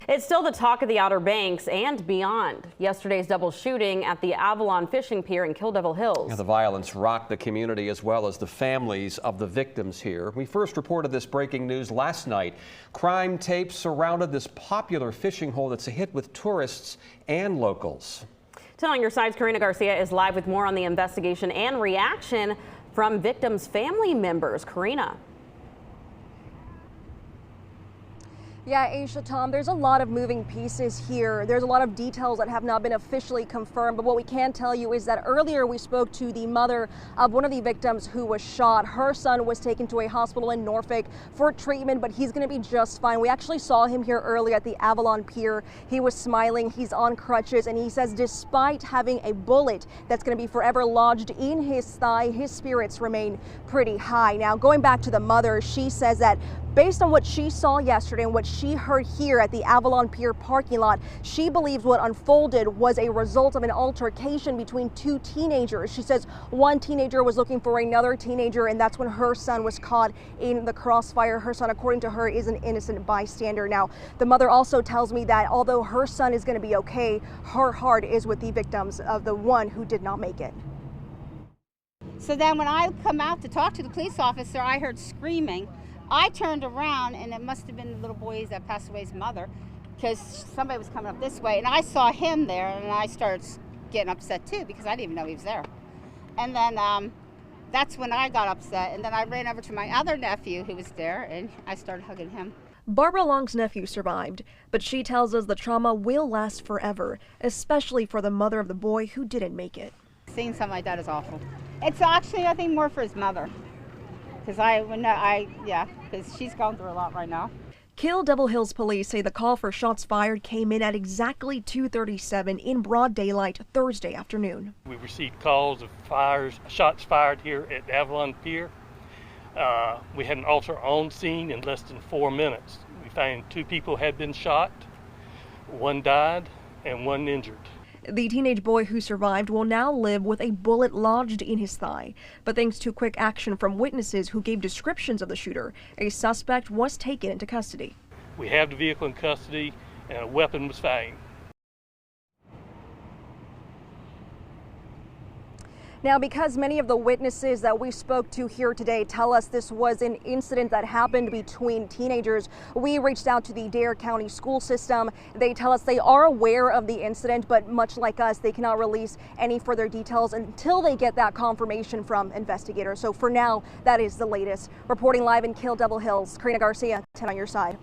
It's still the talk of the Outer Banks and beyond. Yesterday's double shooting at the Avalon Fishing Pier in Kill Devil Hills. The violence rocked the community as well as the families of the victims here. We first reported this breaking news last night. Crime tapes surrounded this popular fishing hole that's a hit with tourists and locals. 10 on your side's Karina Garcia is live with more on the investigation and reaction from victims' family members. Karina. Yeah, Aisha, Tom, there's a lot of moving pieces here. There's a lot of details that have not been officially confirmed, but what we can tell you is that earlier we spoke to the mother of one of the victims who was shot. Her son was taken to a hospital in Norfolk for treatment, but he's going to be just fine. We actually saw him here earlier at the Avalon Pier. He was smiling, he's on crutches, and he says despite having a bullet that's going to be forever lodged in his thigh, his spirits remain pretty high. Now, going back to the mother, she says that based on what she saw yesterday and what she heard here at the Avalon Pier parking lot, she believes what unfolded was a result of an altercation between two teenagers. She says one teenager was looking for another teenager, and that's when her son was caught in the crossfire. Her son, according to her, is an innocent bystander. Now, the mother also tells me that although her son is going to be okay, her heart is with the victims of the one who did not make it. So then when I come out to talk to the police officer, I heard screaming. I turned around, and it must have been the little boy that passed away's mother, because somebody was coming up this way, and I saw him there, and I started getting upset too, because I didn't even know he was there. And then that's when I got upset, and then I ran over to my other nephew who was there, and I started hugging him. Barbara Long's nephew survived, but she tells us the trauma will last forever, especially for the mother of the boy who didn't make it. Seeing something like that is awful. It's actually, I think, more for his mother. Because she's going through a lot right now. Kill Devil Hills police say the call for shots fired came in at exactly 2:37 in broad daylight Thursday afternoon. We received calls of shots fired here at Avalon Pier. We had an officer on scene in less than 4 minutes. We found 2 people had been shot, 1 died, and 1 injured. The teenage boy who survived will now live with a bullet lodged in his thigh. But thanks to quick action from witnesses who gave descriptions of the shooter, a suspect was taken into custody. We have the vehicle in custody, and a weapon was found. Now, because many of the witnesses that we spoke to here today tell us this was an incident that happened between teenagers, we reached out to the Dare County school system. They tell us they are aware of the incident, but much like us, they cannot release any further details until they get that confirmation from investigators. So for now, that is the latest. Reporting live in Kill Devil Hills, Karina Garcia, 10 on your side.